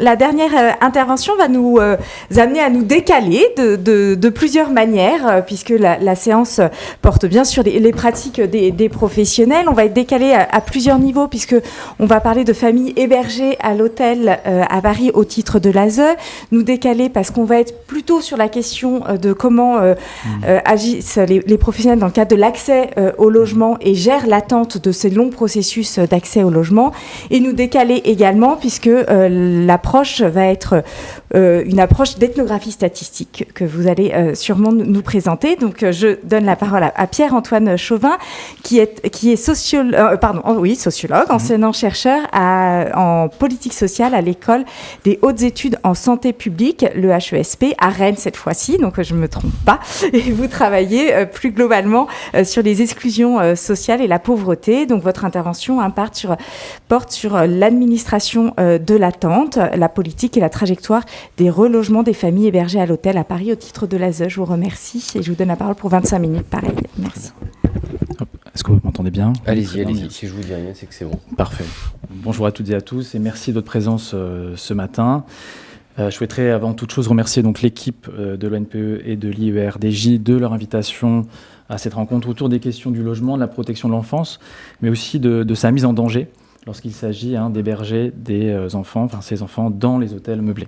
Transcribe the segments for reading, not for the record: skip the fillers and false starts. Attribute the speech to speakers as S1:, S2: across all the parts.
S1: La dernière intervention va nous amener à nous décaler de plusieurs manières, puisque la séance porte bien sur les pratiques des professionnels. On va être décalé à plusieurs niveaux, puisqu'on va parler de familles hébergées à l'hôtel à Paris au titre de l'ASE. Nous décaler parce qu'on va être plutôt sur la question de comment agissent les professionnels dans le cadre de l'accès au logement et gèrent l'attente de ces longs processus d'accès au logement. Et nous décaler également, puisque l'approche va être une approche d'ethnographie statistique que vous allez sûrement nous présenter. Donc, je donne la parole à Pierre-Antoine Chauvin, qui est sociologue, enseignant-chercheur en politique sociale à l'école des hautes études en santé publique, le HESP, à Rennes cette fois-ci, donc je ne me trompe pas. Et vous travaillez plus globalement sur les exclusions sociales et la pauvreté. Donc, votre intervention porte sur l'administration de l'attente, la politique et la trajectoire des relogements des familles hébergées à l'hôtel à Paris au titre de l'ASE. Je vous remercie et je vous donne la parole pour 25 minutes. Pareil, merci.
S2: Est-ce que vous m'entendez bien ?
S3: Allez-y. Si je vous dis rien, c'est que c'est bon.
S2: Parfait. Bonjour à toutes et à tous et merci de votre présence ce matin. Je souhaiterais avant toute chose remercier donc l'équipe de l'ONPE et de l'IERDJ de leur invitation à cette rencontre autour des questions du logement, de la protection de l'enfance, mais aussi de sa mise en danger lorsqu'il s'agit d'héberger ces enfants dans les hôtels meublés.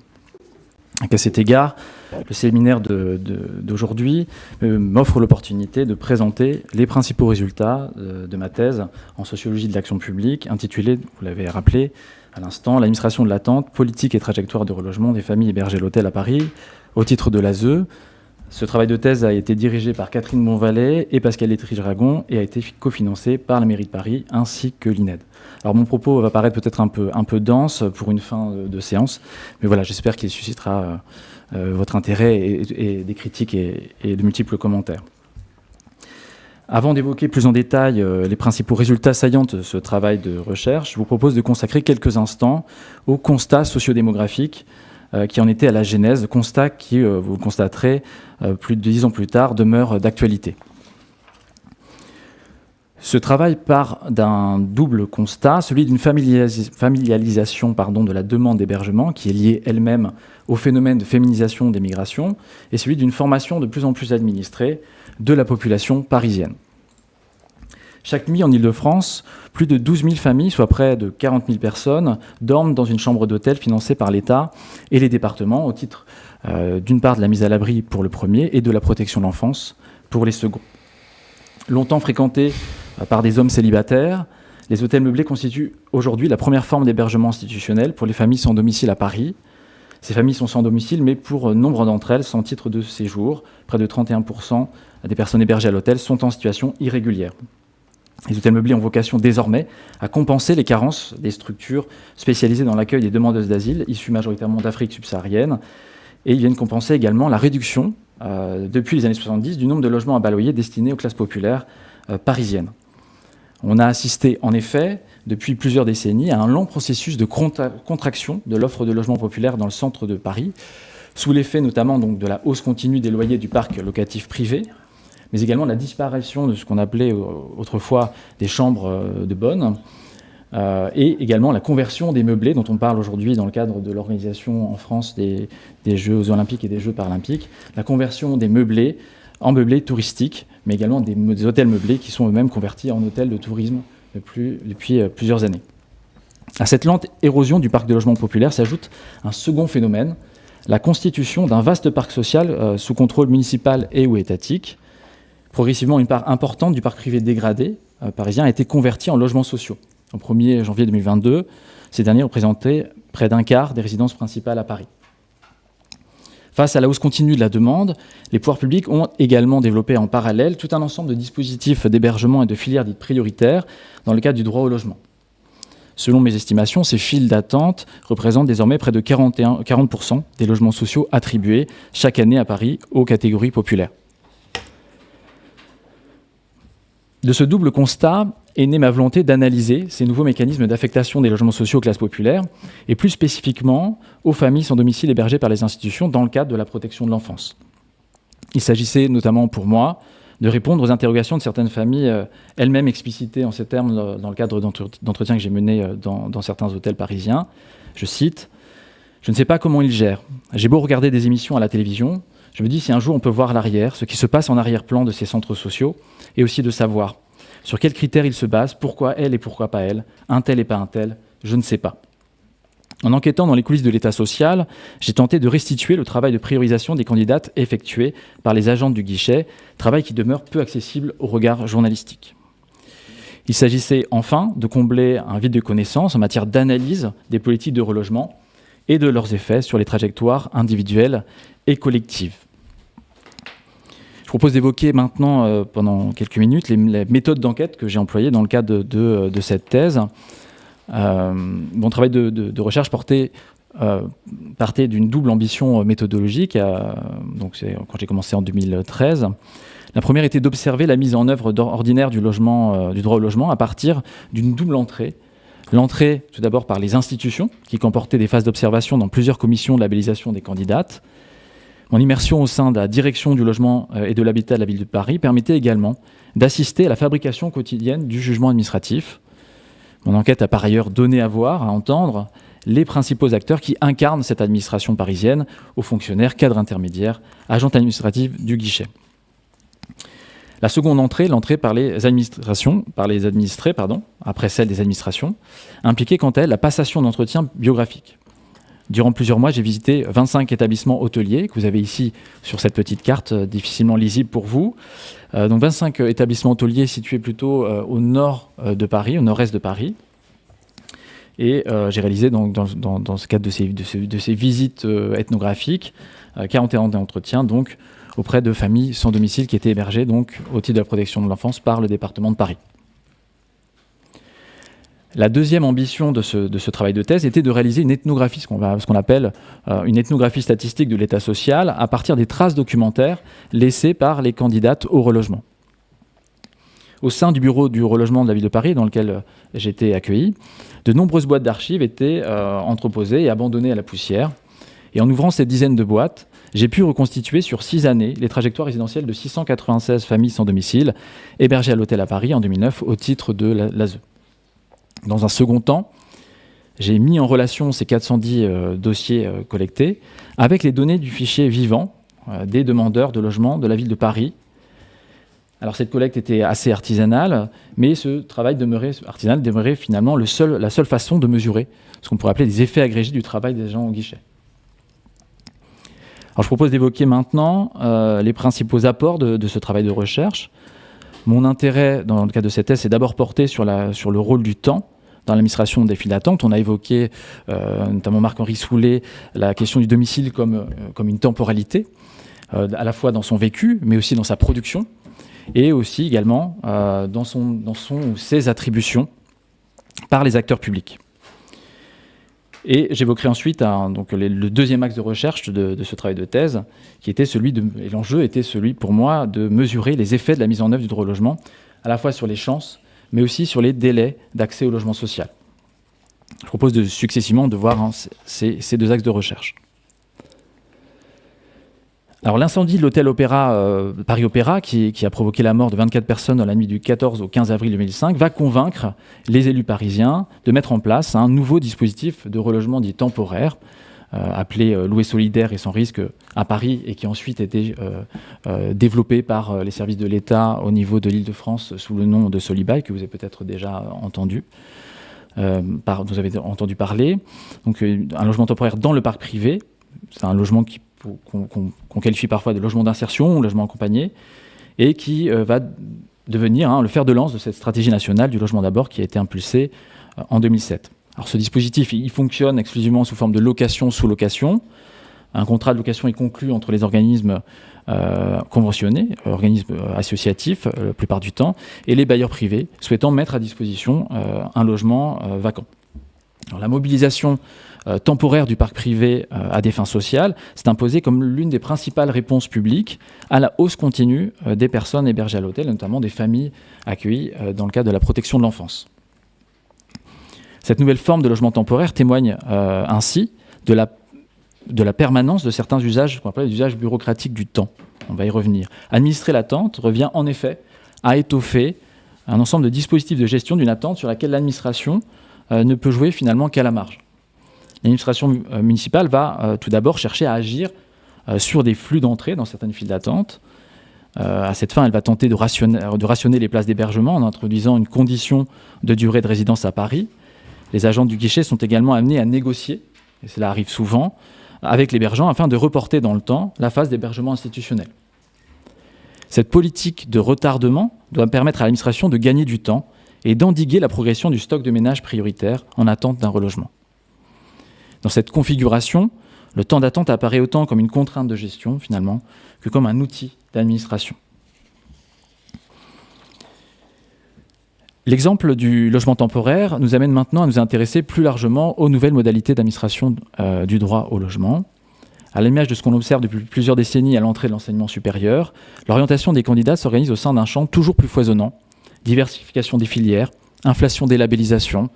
S2: Et à cet égard, le séminaire d'aujourd'hui m'offre l'opportunité de présenter les principaux résultats de ma thèse en sociologie de l'action publique, intitulée, vous l'avez rappelé à l'instant, l'administration de l'attente, politique et trajectoire de relogement des familles hébergées à l'hôtel à Paris, au titre de l'ASE. Ce travail de thèse a été dirigé par Catherine Bonvalet et Pascal Lettriche-Dragon et a été cofinancé par la mairie de Paris ainsi que l'INED. Alors mon propos va paraître peut-être un peu dense pour une fin de séance, mais voilà, j'espère qu'il suscitera votre intérêt et des critiques et de multiples commentaires. Avant d'évoquer plus en détail les principaux résultats saillants de ce travail de recherche, je vous propose de consacrer quelques instants au constat sociodémographique qui en était à la genèse, constat qui, vous le constaterez, plus de 10 ans plus tard, demeure d'actualité. Ce travail part d'un double constat, celui d'une familialisation de la demande d'hébergement, qui est liée elle-même au phénomène de féminisation des migrations, et celui d'une formation de plus en plus administrée de la population parisienne. Chaque nuit en Île-de-France, plus de 12 000 familles, soit près de 40 000 personnes, dorment dans une chambre d'hôtel financée par l'État et les départements au titre d'une part de la mise à l'abri pour le premier et de la protection de l'enfance pour les seconds. Longtemps fréquentés par des hommes célibataires, les hôtels meublés constituent aujourd'hui la première forme d'hébergement institutionnel pour les familles sans domicile à Paris. Ces familles sont sans domicile, mais pour nombre d'entre elles, sans titre de séjour. Près de 31% des personnes hébergées à l'hôtel sont en situation irrégulière. Les hôtels meublés ont vocation désormais à compenser les carences des structures spécialisées dans l'accueil des demandeuses d'asile, issues majoritairement d'Afrique subsaharienne. Et ils viennent compenser également la réduction, depuis les années 70, du nombre de logements à bas loyer destinés aux classes populaires parisiennes. On a assisté, en effet, depuis plusieurs décennies, à un long processus de contraction de l'offre de logements populaires dans le centre de Paris, sous l'effet notamment donc, de la hausse continue des loyers du parc locatif privé, mais également la disparition de ce qu'on appelait autrefois des chambres de bonne, et également la conversion des meublés, dont on parle aujourd'hui dans le cadre de l'organisation en France des Jeux olympiques et des Jeux paralympiques, la conversion des meublés en meublés touristiques, mais également des hôtels meublés qui sont eux-mêmes convertis en hôtels de tourisme depuis plusieurs années. À cette lente érosion du parc de logement populaire s'ajoute un second phénomène, la constitution d'un vaste parc social sous contrôle municipal et ou étatique. Progressivement, une part importante du parc privé dégradé parisien a été convertie en logements sociaux. Au 1er janvier 2022, ces derniers représentaient près d'un quart des résidences principales à Paris. Face à la hausse continue de la demande, les pouvoirs publics ont également développé en parallèle tout un ensemble de dispositifs d'hébergement et de filières dites prioritaires dans le cadre du droit au logement. Selon mes estimations, ces files d'attente représentent désormais près de 40% des logements sociaux attribués chaque année à Paris aux catégories populaires. De ce double constat est née ma volonté d'analyser ces nouveaux mécanismes d'affectation des logements sociaux aux classes populaires, et plus spécifiquement aux familles sans domicile hébergées par les institutions dans le cadre de la protection de l'enfance. Il s'agissait notamment pour moi de répondre aux interrogations de certaines familles elles-mêmes explicitées en ces termes dans le cadre d'entretiens que j'ai menés dans certains hôtels parisiens. Je cite « Je ne sais pas comment ils gèrent. J'ai beau regarder des émissions à la télévision, je me dis si un jour on peut voir l'arrière, ce qui se passe en arrière-plan de ces centres sociaux, et aussi de savoir sur quels critères ils se basent, pourquoi elle et pourquoi pas elle, un tel et pas un tel, je ne sais pas. » En enquêtant dans les coulisses de l'État social, j'ai tenté de restituer le travail de priorisation des candidates effectué par les agentes du guichet, travail qui demeure peu accessible au regard journalistique. Il s'agissait enfin de combler un vide de connaissances en matière d'analyse des politiques de relogement et de leurs effets sur les trajectoires individuelles et collectives. Je propose d'évoquer maintenant, pendant quelques minutes, les méthodes d'enquête que j'ai employées dans le cadre de cette thèse. Mon travail de recherche partait d'une double ambition méthodologique. Donc c'est quand j'ai commencé en 2013. La première était d'observer la mise en œuvre ordinaire du droit au logement à partir d'une double entrée. L'entrée, tout d'abord, par les institutions, qui comportaient des phases d'observation dans plusieurs commissions de labellisation des candidates. Mon immersion au sein de la direction du logement et de l'habitat de la ville de Paris permettait également d'assister à la fabrication quotidienne du jugement administratif. Mon enquête a par ailleurs donné à voir, à entendre, les principaux acteurs qui incarnent cette administration parisienne, aux fonctionnaires, cadres intermédiaires, agents administratifs du guichet. La seconde entrée, l'entrée par les administrés, après celle des administrations, impliquait quant à elle la passation d'entretiens biographiques. Durant plusieurs mois, j'ai visité 25 établissements hôteliers, que vous avez ici sur cette petite carte, difficilement lisible pour vous. Donc 25 établissements hôteliers situés plutôt au nord de Paris, au nord-est de Paris. Et j'ai réalisé donc, dans ce cadre de ces visites ethnographiques 41 entretiens donc, auprès de familles sans domicile qui étaient hébergées donc, au titre de la protection de l'enfance par le département de Paris. La deuxième ambition de ce travail de thèse était de réaliser une ethnographie, ce qu'on appelle une ethnographie statistique de l'état social, à partir des traces documentaires laissées par les candidates au relogement. Au sein du bureau du relogement de la ville de Paris, dans lequel j'ai été accueilli, de nombreuses boîtes d'archives étaient entreposées et abandonnées à la poussière. Et en ouvrant cette dizaine de boîtes, j'ai pu reconstituer sur 6 années les trajectoires résidentielles de 696 familles sans domicile hébergées à l'hôtel à Paris en 2009 au titre de l'ASE. Dans un second temps, j'ai mis en relation ces 410 dossiers collectés avec les données du fichier vivant des demandeurs de logement de la ville de Paris. Alors cette collecte était assez artisanale, mais ce travail demeurait finalement la seule façon de mesurer ce qu'on pourrait appeler des effets agrégés du travail des agents au guichet. Alors je propose d'évoquer maintenant les principaux apports de ce travail de recherche. Mon intérêt dans le cadre de cette thèse est d'abord porté sur le rôle du temps dans l'administration des files d'attente. On a évoqué, notamment Marc-Henri Soulet, la question du domicile comme une temporalité, à la fois dans son vécu, mais aussi dans sa production, et aussi également dans son ou ses attributions par les acteurs publics. Et j'évoquerai ensuite donc le deuxième axe de recherche de ce travail de thèse, qui était et l'enjeu était celui pour moi de mesurer les effets de la mise en œuvre du droit au logement, à la fois sur les chances, mais aussi sur les délais d'accès au logement social. Je propose successivement de voir ces deux axes de recherche. Alors l'incendie de l'hôtel Paris Opéra, qui a provoqué la mort de 24 personnes dans la nuit du 14 au 15 avril 2005, va convaincre les élus parisiens de mettre en place un nouveau dispositif de relogement dit temporaire, appelé louer solidaire et sans risque à Paris, et qui a ensuite été développé par les services de l'État au niveau de l'Île-de-France sous le nom de Solibail, que vous avez peut-être déjà entendu. Vous avez entendu parler. Donc un logement temporaire dans le parc privé, c'est un logement qu'on qualifie parfois de logement d'insertion ou logement accompagné, et qui va devenir le fer de lance de cette stratégie nationale du logement d'abord qui a été impulsée en 2007. Alors ce dispositif, il fonctionne exclusivement sous forme de location sous location. Un contrat de location est conclu entre les organismes conventionnés, organismes associatifs la plupart du temps, et les bailleurs privés souhaitant mettre à disposition un logement vacant. Alors, la mobilisation temporaire du parc privé à des fins sociales s'est imposée comme l'une des principales réponses publiques à la hausse continue des personnes hébergées à l'hôtel, notamment des familles accueillies dans le cadre de la protection de l'enfance. Cette nouvelle forme de logement temporaire témoigne ainsi de la permanence de certains usages, qu'on appelle les usages bureaucratiques du temps. On va y revenir. Administrer l'attente revient en effet à étoffer un ensemble de dispositifs de gestion d'une attente sur laquelle l'administration ne peut jouer finalement qu'à la marge. L'administration municipale va tout d'abord chercher à agir sur des flux d'entrée dans certaines files d'attente. À cette fin, elle va tenter de rationner les places d'hébergement en introduisant une condition de durée de résidence à Paris. Les agents du guichet sont également amenés à négocier, et cela arrive souvent, avec l'hébergeant afin de reporter dans le temps la phase d'hébergement institutionnel. Cette politique de retardement doit permettre à l'administration de gagner du temps et d'endiguer la progression du stock de ménages prioritaires en attente d'un relogement. Dans cette configuration, le temps d'attente apparaît autant comme une contrainte de gestion, finalement, que comme un outil d'administration. L'exemple du logement temporaire nous amène maintenant à nous intéresser plus largement aux nouvelles modalités d'administration du droit au logement. À l'image de ce qu'on observe depuis plusieurs décennies à l'entrée de l'enseignement supérieur, l'orientation des candidats s'organise au sein d'un champ toujours plus foisonnant: diversification des filières, inflation des labellisations,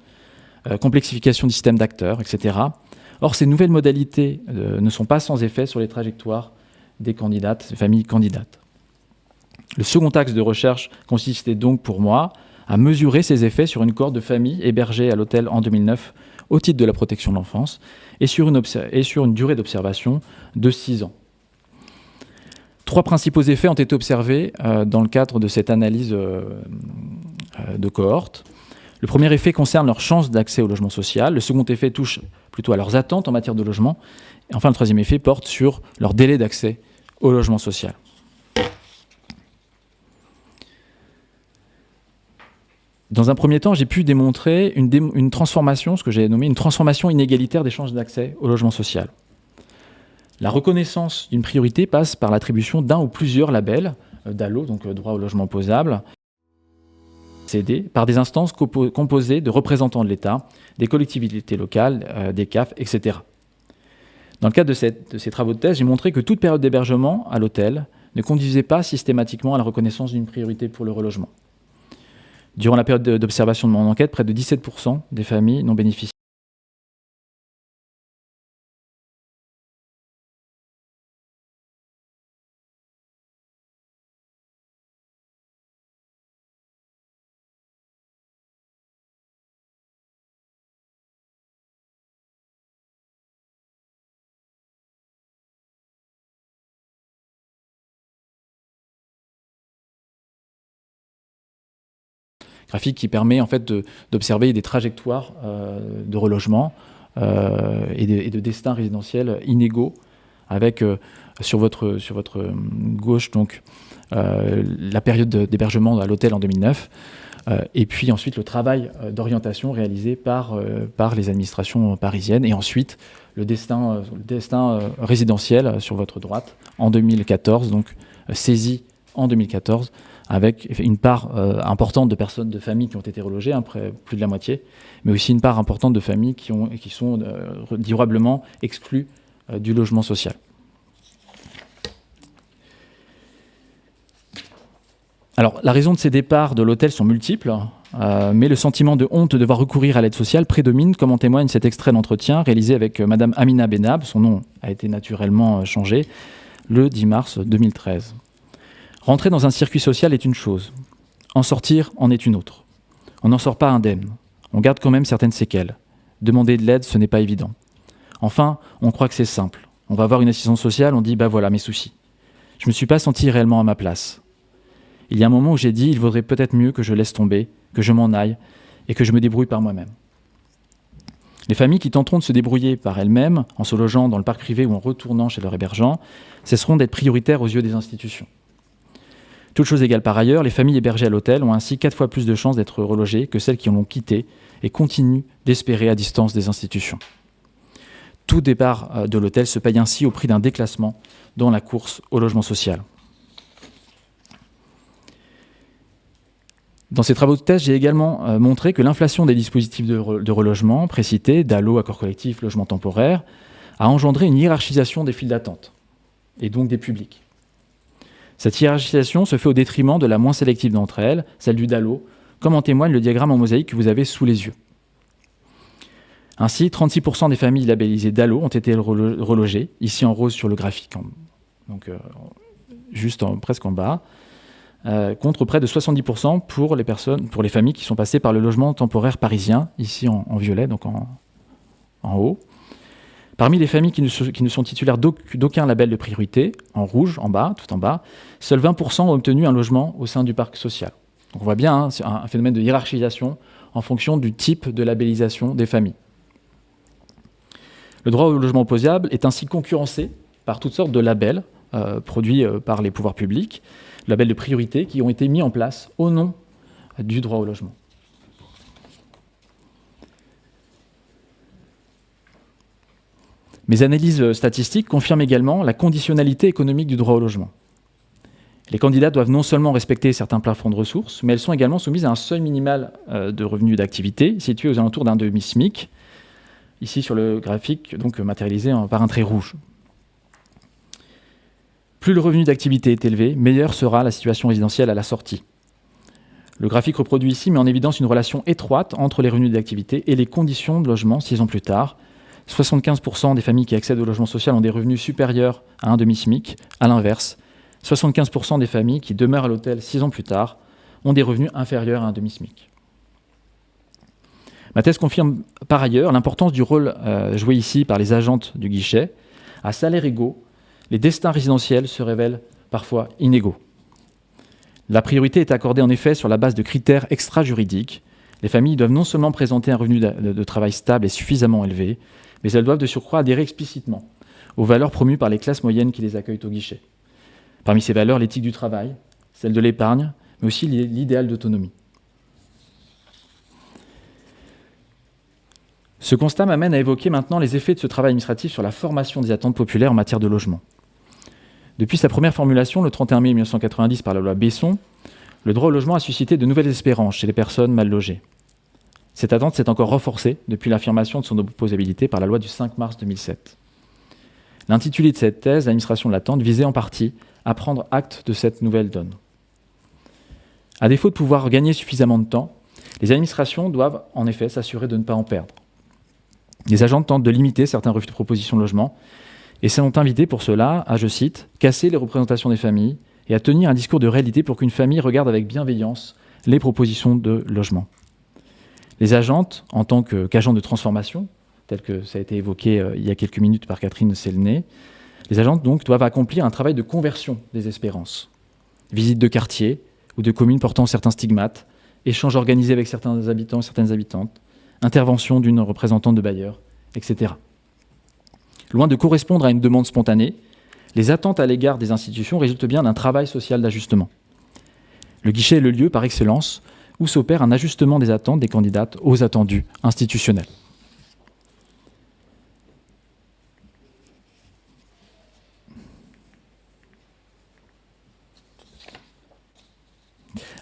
S2: complexification du système d'acteurs, etc. Or, ces nouvelles modalités ne sont pas sans effet sur les trajectoires des candidates, des familles candidates. Le second axe de recherche consistait donc pour moi à mesurer ces effets sur une cohorte de familles hébergées à l'hôtel en 2009 au titre de la protection de l'enfance et sur une durée d'observation de 6 ans. 3 principaux effets ont été observés dans le cadre de cette analyse de cohorte. Le premier effet concerne leurs chances d'accès au logement social. Le second effet touche plutôt à leurs attentes en matière de logement. Et enfin, le troisième effet porte sur leur délai d'accès au logement social. Dans un premier temps, j'ai pu démontrer une transformation, ce que j'ai nommé une transformation inégalitaire des chances d'accès au logement social. La reconnaissance d'une priorité passe par l'attribution d'un ou plusieurs labels DALO, donc droit au logement opposable, CD, par des instances composées de représentants de l'État, des collectivités locales, des CAF, etc. Dans le cadre de ces travaux de thèse, j'ai montré que toute période d'hébergement à l'hôtel ne conduisait pas systématiquement à la reconnaissance d'une priorité pour le relogement. Durant la période d'observation de mon enquête, près de 17% des familles n'ont bénéficié. Graphique qui permet en fait d'observer des trajectoires de relogement et de destins résidentiels inégaux, avec sur votre gauche donc la période d'hébergement à l'hôtel en 2009 et puis ensuite le travail d'orientation réalisé par les administrations parisiennes, et ensuite le destin résidentiel sur votre droite en 2014, donc saisi en 2014, avec une part importante de familles qui ont été relogées, près plus de la moitié, mais aussi une part importante de familles qui sont durablement exclues du logement social. Alors, la raison de ces départs de l'hôtel sont multiples, mais le sentiment de honte de devoir recourir à l'aide sociale prédomine, comme en témoigne cet extrait d'entretien réalisé avec Madame Amina Benab, son nom a été naturellement changé, le 10 mars 2013. Rentrer dans un circuit social est une chose, en sortir en est une autre. On n'en sort pas indemne, on garde quand même certaines séquelles. Demander de l'aide, ce n'est pas évident. Enfin, on croit que c'est simple. On va voir une assistance sociale, on dit « bah voilà mes soucis ». Je ne me suis pas senti réellement à ma place. Il y a un moment où j'ai dit « il vaudrait peut-être mieux que je laisse tomber, que je m'en aille et que je me débrouille par moi-même ». Les familles qui tenteront de se débrouiller par elles-mêmes, en se logeant dans le parc privé ou en retournant chez leur hébergeant, cesseront d'être prioritaires aux yeux des institutions. Toutes choses égales par ailleurs, les familles hébergées à l'hôtel ont ainsi 4 fois plus de chances d'être relogées que celles qui l'ont quitté et continuent d'espérer à distance des institutions. Tout départ de l'hôtel se paye ainsi au prix d'un déclassement dans la course au logement social. Dans ces travaux de thèse, j'ai également montré que l'inflation des dispositifs de relogement précités, DALO, accord collectif, logement temporaire, a engendré une hiérarchisation des files d'attente, et donc des publics. Cette hiérarchisation se fait au détriment de la moins sélective d'entre elles, celle du DALO, comme en témoigne le diagramme en mosaïque que vous avez sous les yeux. Ainsi, 36% des familles labellisées DALO ont été relogées, ici en rose sur le graphique, presque en bas, contre près de 70% pour les familles qui sont passées par le logement temporaire parisien, ici en violet, donc en haut. Parmi les familles qui ne sont titulaires d'aucun label de priorité, en rouge, en bas, tout en bas, seuls 20% ont obtenu un logement au sein du parc social. Donc on voit bien, c'est un phénomène de hiérarchisation en fonction du type de labellisation des familles. Le droit au logement opposable est ainsi concurrencé par toutes sortes de labels produits par les pouvoirs publics, labels de priorité qui ont été mis en place au nom du droit au logement. Mes analyses statistiques confirment également la conditionnalité économique du droit au logement. Les candidats doivent non seulement respecter certains plafonds de ressources, mais elles sont également soumises à un seuil minimal de revenus d'activité situé aux alentours d'un demi-SMIC, ici sur le graphique, donc matérialisé par un trait rouge. Plus le revenu d'activité est élevé, meilleure sera la situation résidentielle à la sortie. Le graphique reproduit ici met en évidence une relation étroite entre les revenus d'activité et les conditions de logement 6 ans plus tard. 75% des familles qui accèdent au logement social ont des revenus supérieurs à un demi-SMIC. À l'inverse, 75% des familles qui demeurent à l'hôtel 6 ans plus tard ont des revenus inférieurs à un demi-SMIC. Ma thèse confirme par ailleurs l'importance du rôle joué ici par les agentes du guichet. À salaires égaux, les destins résidentiels se révèlent parfois inégaux. La priorité est accordée en effet sur la base de critères extra-juridiques. Les familles doivent non seulement présenter un revenu de travail stable et suffisamment élevé, mais elles doivent de surcroît adhérer explicitement aux valeurs promues par les classes moyennes qui les accueillent au guichet. Parmi ces valeurs, l'éthique du travail, celle de l'épargne, mais aussi l'idéal d'autonomie. Ce constat m'amène à évoquer maintenant les effets de ce travail administratif sur la formation des attentes populaires en matière de logement. Depuis sa première formulation, le 31 mai 1990 par la loi Besson, le droit au logement a suscité de nouvelles espérances chez les personnes mal logées. Cette attente s'est encore renforcée depuis l'affirmation de son opposabilité par la loi du 5 mars 2007. L'intitulé de cette thèse, l'administration de l'attente, visait en partie à prendre acte de cette nouvelle donne. À défaut de pouvoir gagner suffisamment de temps, les administrations doivent en effet s'assurer de ne pas en perdre. Les agents tentent de limiter certains refus de propositions de logement et sont invités pour cela à, je cite, « casser les représentations des familles et à tenir un discours de réalité pour qu'une famille regarde avec bienveillance les propositions de logement ». Les agentes, en tant qu'agents de transformation, tel que ça a été évoqué il y a quelques minutes par Catherine Selné, les agentes donc doivent accomplir un travail de conversion des espérances. Visite de quartier ou de communes portant certains stigmates, échanges organisés avec certains habitants et certaines habitantes, intervention d'une représentante de bailleur, etc. Loin de correspondre à une demande spontanée, les attentes à l'égard des institutions résultent bien d'un travail social d'ajustement. Le guichet est le lieu par excellence où s'opère un ajustement des attentes des candidates aux attendus institutionnels.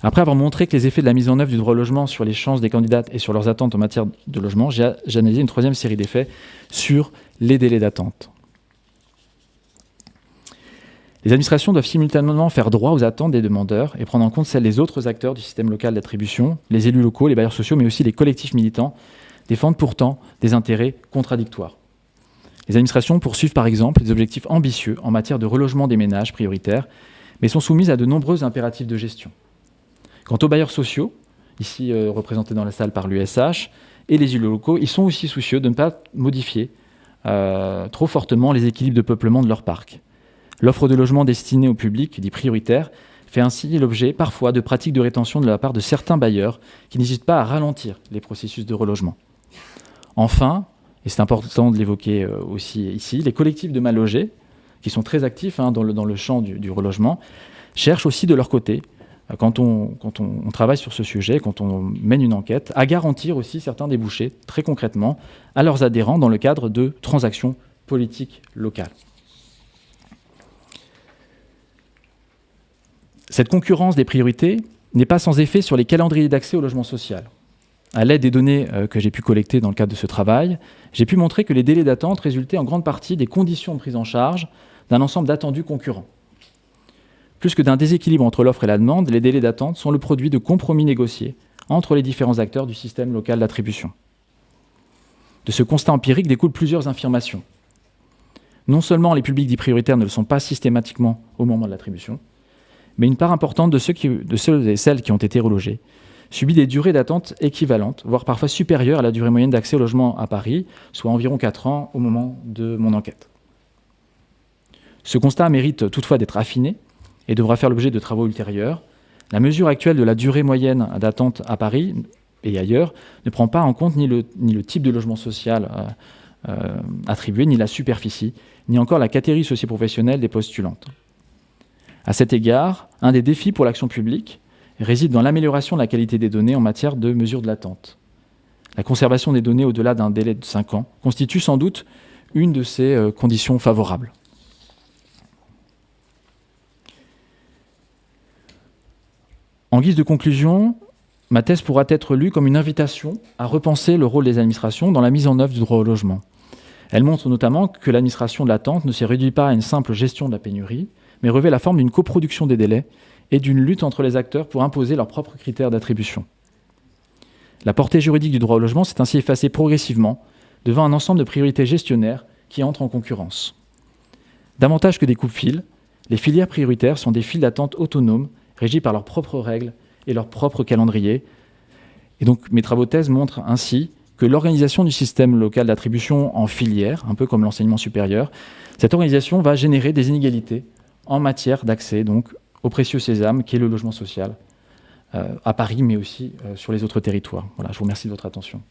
S2: Après avoir montré que les effets de la mise en œuvre du droit au logement sur les chances des candidates et sur leurs attentes en matière de logement, j'ai analysé une troisième série d'effets sur les délais d'attente. Les administrations doivent simultanément faire droit aux attentes des demandeurs et prendre en compte celles des autres acteurs du système local d'attribution, les élus locaux, les bailleurs sociaux, mais aussi les collectifs militants, défendent pourtant des intérêts contradictoires. Les administrations poursuivent par exemple des objectifs ambitieux en matière de relogement des ménages prioritaires, mais sont soumises à de nombreux impératifs de gestion. Quant aux bailleurs sociaux, ici représentés dans la salle par l'USH, et les élus locaux, ils sont aussi soucieux de ne pas modifier trop fortement les équilibres de peuplement de leur parc. L'offre de logements destinée au public, dit prioritaire, fait ainsi l'objet parfois de pratiques de rétention de la part de certains bailleurs qui n'hésitent pas à ralentir les processus de relogement. Enfin, et c'est important de l'évoquer aussi ici, les collectifs de mal logés, qui sont très actifs dans le champ du relogement, cherchent aussi de leur côté, quand on travaille sur ce sujet, quand on mène une enquête, à garantir aussi certains débouchés, très concrètement, à leurs adhérents dans le cadre de transactions politiques locales. Cette concurrence des priorités n'est pas sans effet sur les calendriers d'accès au logement social. À l'aide des données que j'ai pu collecter dans le cadre de ce travail, j'ai pu montrer que les délais d'attente résultaient en grande partie des conditions de prise en charge d'un ensemble d'attendus concurrents. Plus que d'un déséquilibre entre l'offre et la demande, les délais d'attente sont le produit de compromis négociés entre les différents acteurs du système local d'attribution. De ce constat empirique découlent plusieurs affirmations. Non seulement les publics dits prioritaires ne le sont pas systématiquement au moment de l'attribution, mais une part importante de ceux et celles qui ont été relogés subit des durées d'attente équivalentes, voire parfois supérieures à la durée moyenne d'accès au logement à Paris, soit environ 4 ans au moment de mon enquête. Ce constat mérite toutefois d'être affiné et devra faire l'objet de travaux ultérieurs. La mesure actuelle de la durée moyenne d'attente à Paris et ailleurs ne prend pas en compte ni le type de logement social attribué, ni la superficie, ni encore la catégorie socio-professionnelle des postulantes. À cet égard, un des défis pour l'action publique réside dans l'amélioration de la qualité des données en matière de mesure de l'attente. La conservation des données au-delà d'un délai de 5 ans constitue sans doute une de ces conditions favorables. En guise de conclusion, ma thèse pourra être lue comme une invitation à repenser le rôle des administrations dans la mise en œuvre du droit au logement. Elle montre notamment que l'administration de l'attente ne se réduit pas à une simple gestion de la pénurie, mais revêt la forme d'une coproduction des délais et d'une lutte entre les acteurs pour imposer leurs propres critères d'attribution. La portée juridique du droit au logement s'est ainsi effacée progressivement devant un ensemble de priorités gestionnaires qui entrent en concurrence. Davantage que des coupes-fils, les filières prioritaires sont des files d'attente autonomes, régis par leurs propres règles et leur propre calendrier. Et donc mes travaux de thèse montrent ainsi que l'organisation du système local d'attribution en filière, un peu comme l'enseignement supérieur, cette organisation va générer des inégalités en matière d'accès donc au précieux sésame qui est le logement social à Paris, mais aussi sur les autres territoires. Voilà, je vous remercie de votre attention.